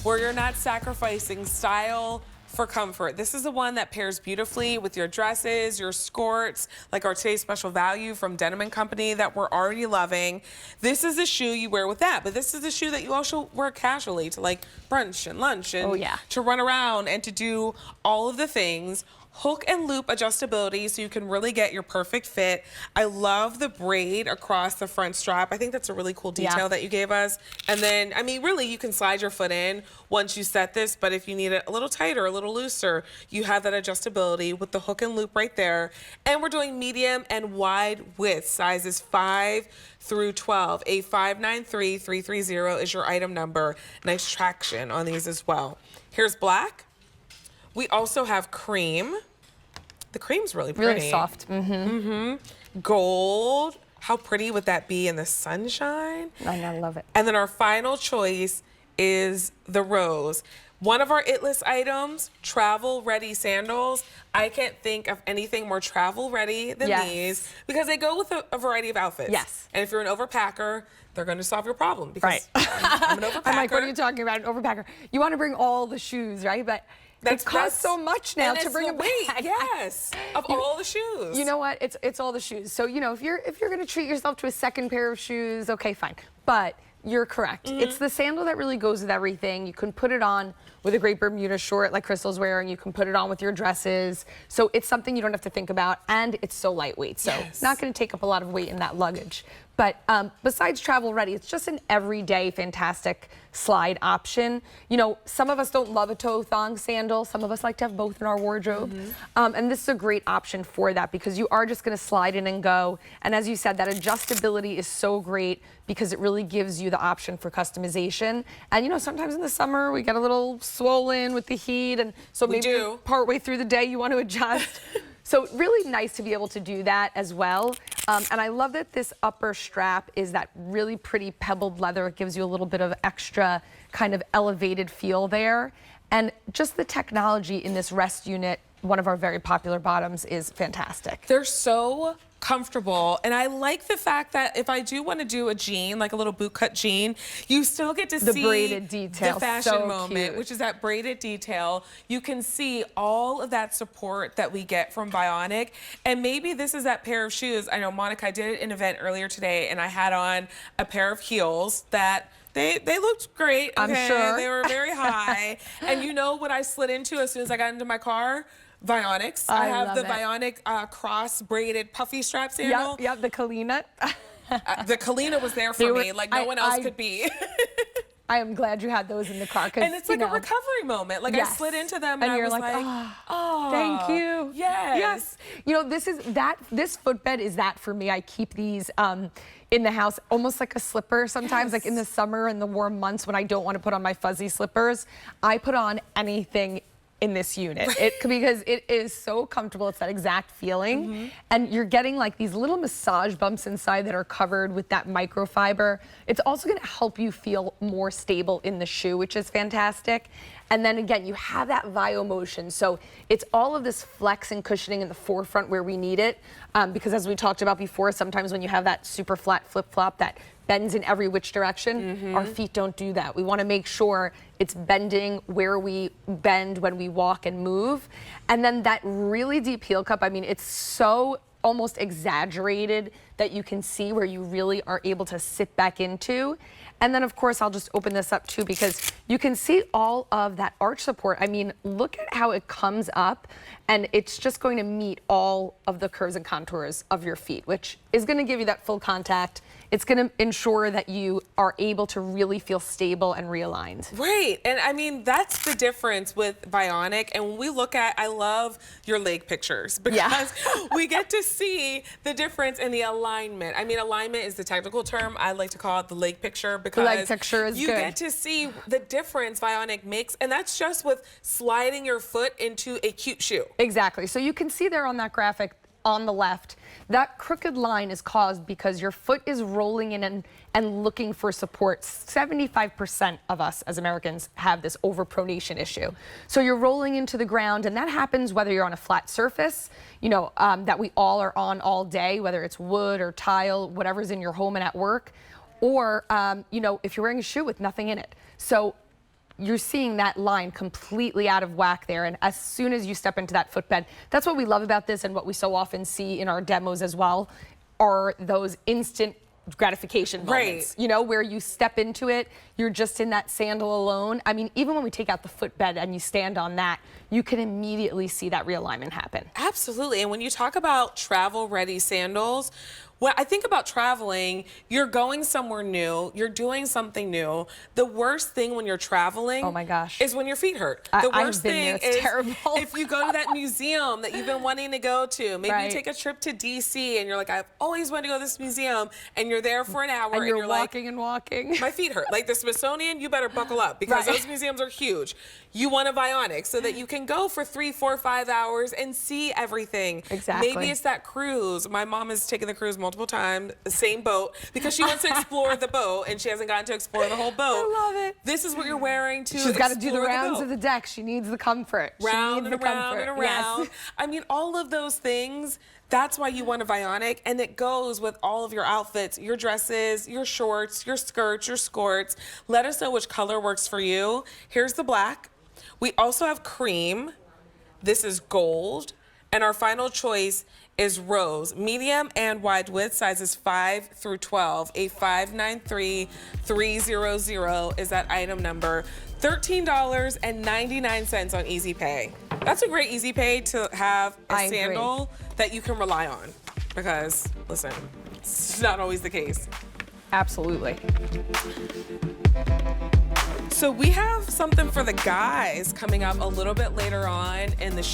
where you're not sacrificing style for comfort. This is the one that pairs beautifully with your dresses, your skirts, like our today's special value from Denim & Company that we're already loving. This is the shoe you wear with that, but this is the shoe that you also wear casually to like brunch and lunch and to run around and to do all of the things. Hook and loop adjustability so you can really get your perfect fit. I love the braid across the front strap. I think that's a really cool detail that you gave us. And then, I mean, really, you can slide your foot in once you set this, but if you need it a little tighter, a little looser, you have that adjustability with the hook and loop right there. And we're doing medium and wide width, sizes 5 through 12. A 593330 is your item number. Nice traction on these as well. Here's black. We also have cream. The cream's really pretty. Really soft. Gold. How pretty would that be in the sunshine? I love it. And then our final choice is the rose. One of our It List items, travel ready sandals. I can't think of anything more travel ready than these because they go with a variety of outfits. Yes. And if you're an overpacker, they're going to solve your problem because I'm an overpacker. I'm like, what are you talking about, an overpacker? You want to bring all the shoes, right? But it costs so much now to bring a bag. Yes, of all the shoes. You know what? It's all the shoes. So you know, if you're going to treat yourself to a second pair of shoes, okay, fine. But you're correct. It's the sandal that really goes with everything. You can put it on with a great Bermuda short like Crystal's wearing. You can put it on with your dresses. So it's something you don't have to think about, and it's so lightweight. So it's not going to take up a lot of weight in that luggage. But besides travel ready, it's just an everyday fantastic slide option. You know, some of us don't love a toe thong sandal. Some of us like to have both in our wardrobe. And this is a great option for that because you are just going to slide in and go. And as you said, that adjustability is so great because it really gives you the option for customization. And you know, sometimes in the summer we get a little swollen with the heat, and so maybe partway through the day you want to adjust. So really nice to be able to do that as well. And I love that this upper strap is that really pretty pebbled leather. It gives you a little bit of extra kind of elevated feel there. And just the technology in this rest unit, one of our very popular bottoms, is fantastic. They're so comfortable, and I like the fact that if I do want to do a jean, like a little boot cut jean, you still get to see the braided detail, the fashion so moment, cute. which is that braided detail. You can see all of that support that we get from Vionic, and maybe this is that pair of shoes. I know Monica, I did an event earlier today, and I had on a pair of heels that they looked great. Okay? I'm sure. They were very high, and you know what I slid into as soon as I got into my car? Vionics. I have the Vionic cross braided puffy strap sandal. Yep, the Kalina. The Kalina was there for me, like no one else could be. I am glad you had those in the car. And it's like a recovery moment. Like I slid into them and I was like, oh, thank you. Yes. You know, this footbed is that for me. I keep these in the house, almost like a slipper sometimes, like in the summer and the warm months when I don't want to put on my fuzzy slippers. I put on anything in this unit because it is so comfortable. It's that exact feeling, and you're getting like these little massage bumps inside that are covered with that microfiber. It's also going to help you feel more stable in the shoe, which is fantastic. And then again, you have that Vio motion, so it's all of this flex and cushioning in the forefront where we need it, because as we talked about before, sometimes when you have that super flat flip-flop that bends in every which direction, our feet don't do that. We want to make sure it's bending where we bend when we walk and move. And then that really deep heel cup, I mean, it's so almost exaggerated that you can see where you really are able to sit back into. And then of course, I'll just open this up too because you can see all of that arch support. I mean, look at how it comes up, and it's just going to meet all of the curves and contours of your feet, which is going to give you that full contact. It's going to ensure that you are able to really feel stable and realigned. Right, and I mean, that's the difference with Vionic. And when we look at, I love your leg pictures because we get to see the difference in the alignment. I mean, alignment is the technical term. I like to call it the leg picture because the leg picture is you get to see the difference Vionic makes, and that's just with sliding your foot into a cute shoe. Exactly, so you can see there on that graphic on the left, that crooked line is caused because your foot is rolling in and looking for support. 75% of us as Americans have this overpronation issue. So you're rolling into the ground, and that happens whether you're on a flat surface, you know, that we all are on all day, whether it's wood or tile, whatever's in your home and at work, or, you know, if you're wearing a shoe with nothing in it. So you're seeing that line completely out of whack there. And as soon as you step into that footbed, that's what we love about this, and what we so often see in our demos as well, are those instant gratification moments, right. you know, where you step into it, you're just in that sandal alone. I mean, even when we take out the footbed and you stand on that, you can immediately see that realignment happen. Absolutely. And when you talk about travel ready sandals, when I think about traveling, you're going somewhere new, you're doing something new. The worst thing when you're traveling, oh my gosh, is when your feet hurt. The worst thing is terrible. if you go to that museum that you've been wanting to go to. Maybe right. you take a trip to DC and you're like, I've always wanted to go to this museum, and you're there for an hour and you're like, walking and walking. my feet hurt. Like the Smithsonian, you better buckle up, because right. those museums are huge. You want a Vionic so that you can go for 3, 4, 5 hours and see everything. Exactly. Maybe it's that cruise. My mom has taken the cruise multiple times, the same boat, because she wants to explore the boat and she hasn't gotten to explore the whole boat. I love it. This is what you're wearing to She's got to do the rounds boat. of the deck. She needs the comfort. Round she needs and the around comfort. and around. Yes. I mean, all of those things, that's why you want a Vionic, and it goes with all of your outfits, your dresses, your shorts, your skirts, your skirts. Let us know which color works for you. Here's the black. We also have cream. This is gold. And our final choice is rose. Medium and wide width, sizes 5 through 12. A 593300 is that item number. $13.99 on Easy Pay. That's a great Easy Pay to have a sandal that you can rely on. Because, listen, it's not always the case. Absolutely. So we have something for the guys coming up a little bit later on in the show.